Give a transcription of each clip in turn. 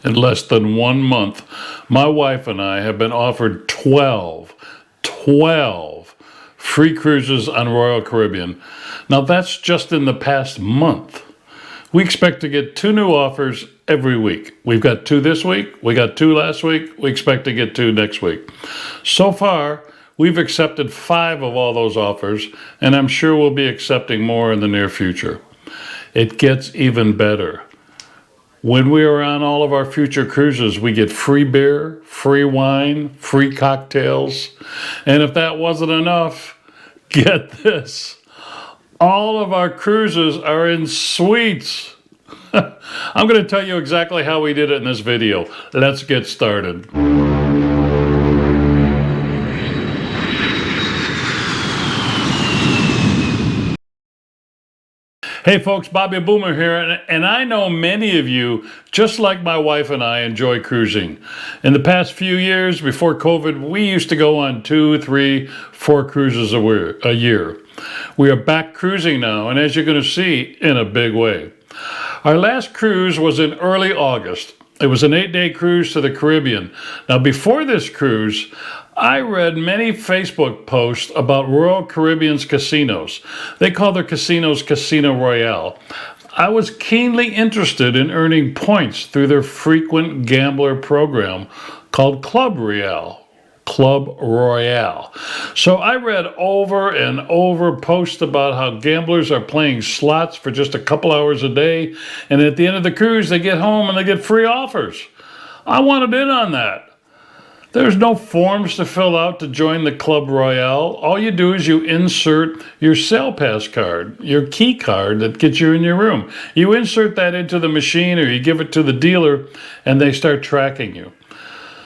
In less than 1 month, my wife and I have been offered 12 free cruises on Royal Caribbean. Now that's just in the past month. We expect to get 2 new offers every week. We've got 2 this week, we got 2 last week, we expect to get 2 next week. So far, we've accepted 5 of all those offers, and I'm sure we'll be accepting more in the near future. It gets even better. When we are on all of our future cruises, we get free beer, free wine, free cocktails. And if that wasn't enough, get this. All of our cruises are in suites. I'm going to tell you exactly how we did it in this video. Let's get started. Hey folks, Bobby Boomer here, and I know many of you, just like my wife and I, enjoy cruising. In the past few years, before COVID, we used to go on 2, 3, 4 cruises a year. We are back cruising now, and as you're going to see, in a big way. Our last cruise was in early August. It was an 8-day cruise to the Caribbean. Now, before this cruise, I read many Facebook posts about Royal Caribbean's casinos. They call their casinos Casino Royale. I was keenly interested in earning points through their frequent gambler program called Club Royale. So I read over and over posts about how gamblers are playing slots for just a couple hours a day, and at the end of the cruise they get home and they get free offers. I wanted in on that. There's no forms to fill out to join the Club Royale. All you do is you insert your sale pass card, your key card that gets you in your room. You insert that into the machine or you give it to the dealer and they start tracking you.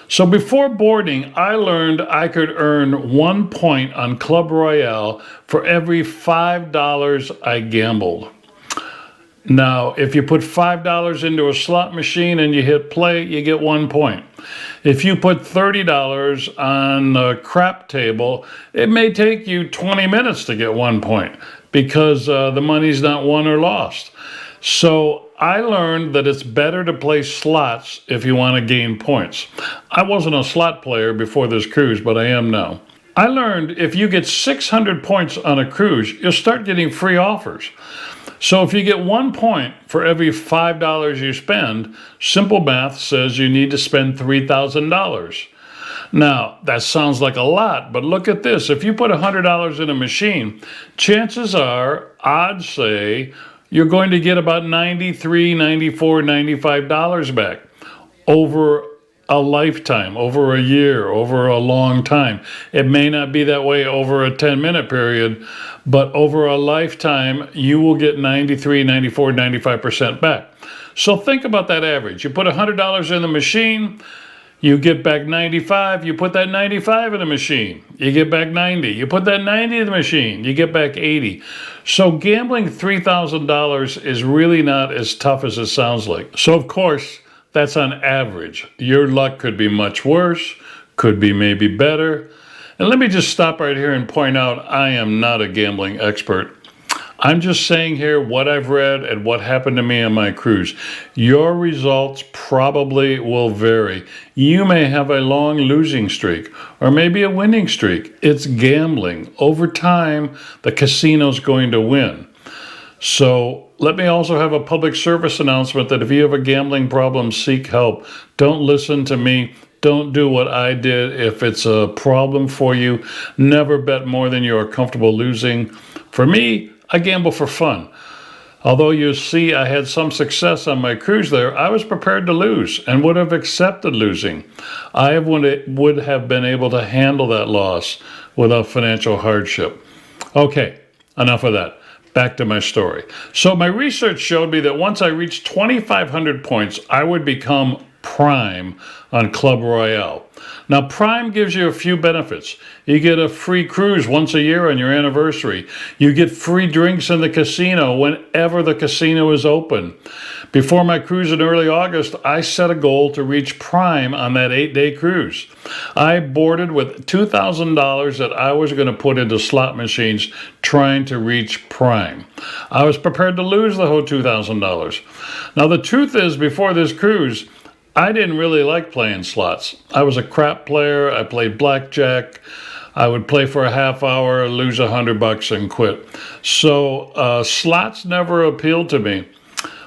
So before boarding, I learned I could earn 1 point on Club Royale for every $5 I gambled. Now, if you put $5 into a slot machine and you hit play, you get 1 point. If you put $30 on a crap table, it may take you 20 minutes to get 1 point because the money's not won or lost. So I learned that it's better to play slots if you want to gain points. I wasn't a slot player before this cruise, but I am now. I learned if you get 600 points on a cruise, you'll start getting free offers. So if you get 1 point for every $5 you spend, simple math says you need to spend $3,000. Now, that sounds like a lot, but look at this. If you put $100 in a machine, chances are, odds say, you're going to get about $93, $94, $95 back over a lifetime, over a year, over a long time. It may not be that way over a 10-minute period, but over a lifetime, you will get 93, 94, 95% back. So think about that average. You put $100 in the machine, you get back 95, you put that 95 in the machine, you get back 90. You put that 90 in the machine, you get back 80. So gambling $3,000 is really not as tough as it sounds like. So of course, that's on average. Your luck could be much worse, could be maybe better. And let me just stop right here and point out I am not a gambling expert. I'm just saying here what I've read and what happened to me on my cruise. Your results probably will vary. You may have a long losing streak or maybe a winning streak. It's gambling. Over time, the casino's going to win. So let me also have a public service announcement that if you have a gambling problem, seek help. Don't listen to me. Don't do what I did. If it's a problem for you, never bet more than you are comfortable losing. For me, I gamble for fun. Although you see I had some success on my cruise there, I was prepared to lose and would have accepted losing. I would have been able to handle that loss without financial hardship. Okay, enough of that. Back to my story. So my research showed me that once I reached 2,500 points, I would become Prime on Club Royale. Now, Prime gives you a few benefits. You get a free cruise once a year on your anniversary. You get free drinks in the casino whenever the casino is open. Before my cruise in early August, I set a goal to reach Prime on that 8-day cruise. I boarded with $2,000 that I was going to put into slot machines trying to reach Prime. I was prepared to lose the whole $2,000. Now, the truth is, before this cruise, I didn't really like playing slots. I was a crap player. I played blackjack. I would play for a half hour, lose $100 and quit. So slots never appealed to me.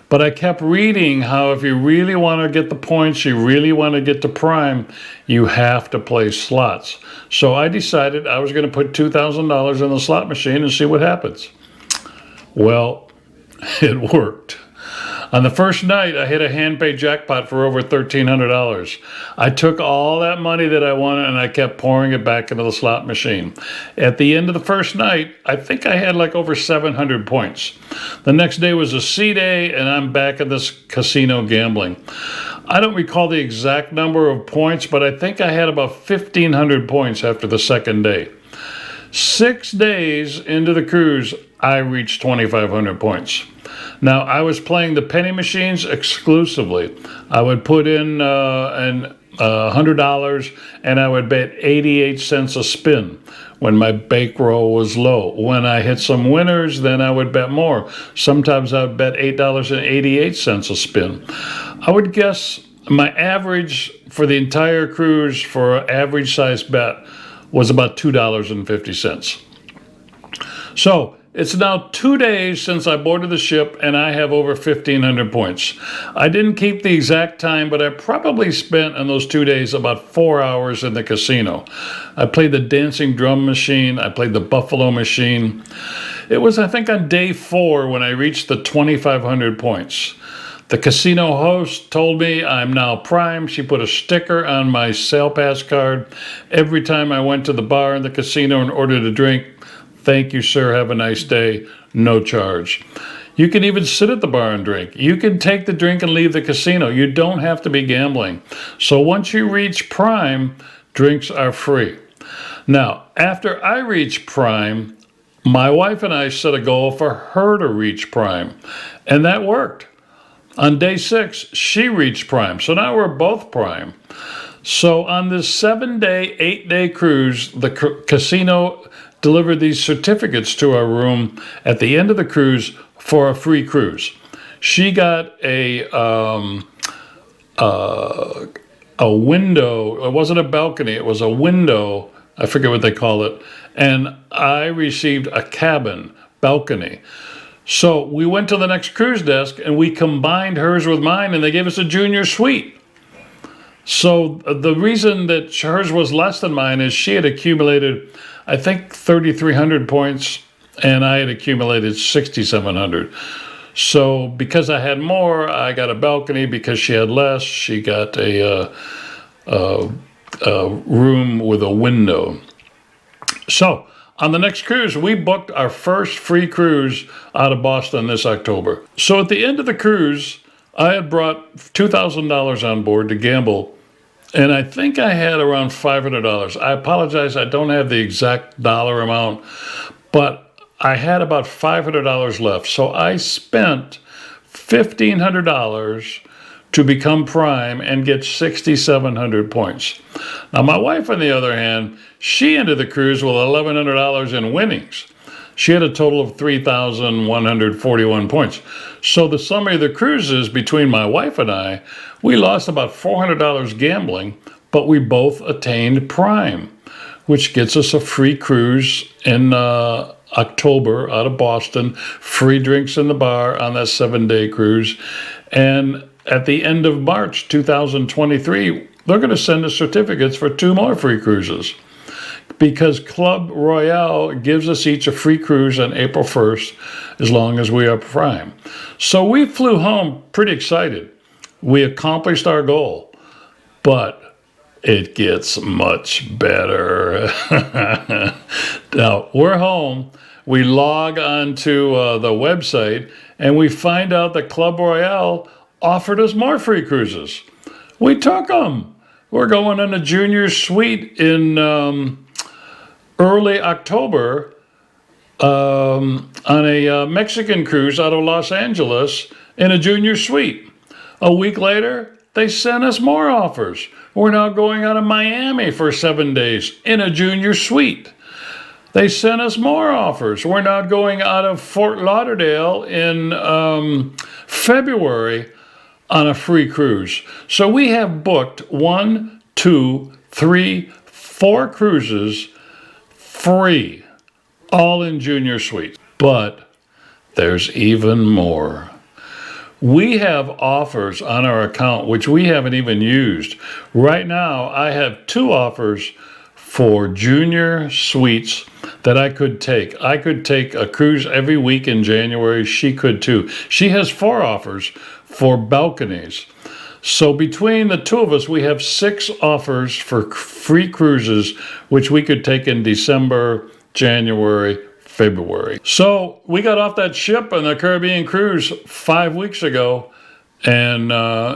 But I kept reading how if you really want to get the points, you really want to get to prime, you have to play slots. So I decided I was going to put $2,000 in the slot machine and see what happens. Well, it worked. On the first night, I hit a hand-paid jackpot for over $1,300. I took all that money that I won and I kept pouring it back into the slot machine. At the end of the first night, I think I had like over 700 points. The next day was a C day, and I'm back at this casino gambling. I don't recall the exact number of points, but I think I had about 1,500 points after the second day. 6 days into the cruise, I reached 2,500 points. Now, I was playing the penny machines exclusively. I would put in $100 and I would bet 88 cents a spin when my bankroll was low. When I hit some winners, then I would bet more. Sometimes I would bet $8.88 a spin. I would guess my average for the entire cruise for an average size bet was about $2.50. So it's now 2 days since I boarded the ship, and I have over 1,500 points. I didn't keep the exact time, but I probably spent in those 2 days about 4 hours in the casino. I played the dancing drum machine. I played the buffalo machine. It was, I think, on day 4 when I reached the 2,500 points. The casino host told me I'm now prime. She put a sticker on my sale pass card. Every time I went to the bar in the casino and ordered a drink, "Thank you, sir. Have a nice day." No charge. You can even sit at the bar and drink. You can take the drink and leave the casino. You don't have to be gambling. So once you reach prime, drinks are free. Now, after I reach prime, my wife and I set a goal for her to reach prime, and that worked. On day 6, she reached prime. So now we're both prime. So on this 7-day, 8-day cruise, the casino delivered these certificates to our room at the end of the cruise for a free cruise. She got a window. It wasn't a balcony. It was a window. I forget what they call it. And I received a cabin balcony. So we went to the next cruise desk and we combined hers with mine, and they gave us a junior suite. So the reason that hers was less than mine is she had accumulated, I think, 3,300 points, and I had accumulated 6,700. So because I had more, I got a balcony. Because she had less, she got a room with a window. So on the next cruise, we booked our first free cruise out of Boston this October. So at the end of the cruise, I had brought $2,000 on board to gamble, and I think I had around $500. I apologize, I don't have the exact dollar amount, but I had about $500 left. So I spent $1,500 to become prime and get 6,700 points. Now, my wife, on the other hand, she ended the cruise with $1,100 in winnings. She had a total of 3,141 points. So the summary of the cruise is, between my wife and I, we lost about $400 gambling, but we both attained prime, which gets us a free cruise in October out of Boston, free drinks in the bar on that 7-day cruise. And at the end of March 2023, they're going to send us certificates for 2 more free cruises, because Club Royale gives us each a free cruise on April 1st, as long as we are prime. So we flew home pretty excited. We accomplished our goal, but it gets much better. Now, we're home. We log onto the website, and we find out that Club Royale offered us more free cruises. We took them. We're going on a junior suite in early October on a Mexican cruise out of Los Angeles in a junior suite. A week later, they sent us more offers. We're now going out of Miami for 7 days in a junior suite. They sent us more offers. We're now going out of Fort Lauderdale in February on a free cruise. So we have booked 1, 2, 3, 4 cruises free, all in junior suites. But there's even more. We have offers on our account which we haven't even used. Right now, I have 2 offers for junior suites that I could take. I could take a cruise every week in January. She could too. She has 4 offers for balconies. So between the 2 of us, we have 6 offers for free cruises, which we could take in December, January, February. So we got off that ship on the Caribbean cruise 5 weeks ago, and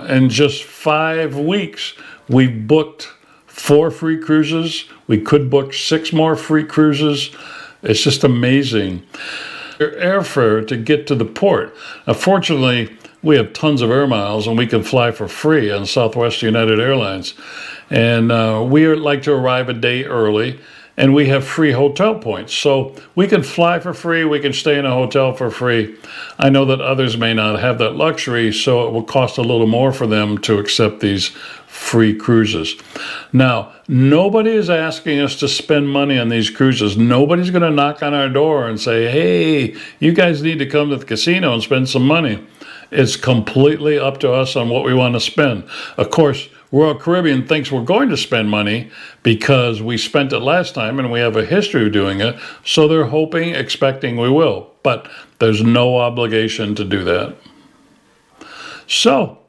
in just 5 weeks, we booked 4 free cruises. We could book 6 more free cruises. It's just amazing. Airfare to get to the port. Fortunately, we have tons of air miles, and we can fly for free on Southwest United Airlines. And we like to arrive a day early, and we have free hotel points. So we can fly for free, we can stay in a hotel for free. I know that others may not have that luxury, so it will cost a little more for them to accept these free cruises. Now, nobody is asking us to spend money on these cruises. Nobody's going to knock on our door and say, hey, you guys need to come to the casino and spend some money. It's completely up to us on what we want to spend. Of course, Royal Caribbean thinks we're going to spend money because we spent it last time and we have a history of doing it, so they're hoping, expecting we will. But there's no obligation to do that. So,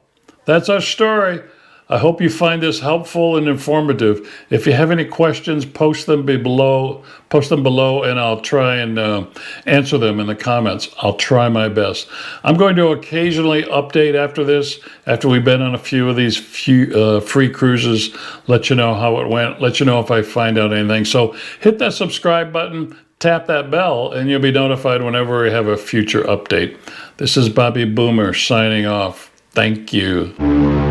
that's our story. I hope you find this helpful and informative. If you have any questions, post them below, and I'll try and answer them in the comments. I'll try my best. I'm going to occasionally update after this, after we've been on a few of these free cruises, let you know how it went, let you know if I find out anything. So hit that subscribe button, tap that bell, and you'll be notified whenever we have a future update. This is Bobby Boomer signing off. Thank you.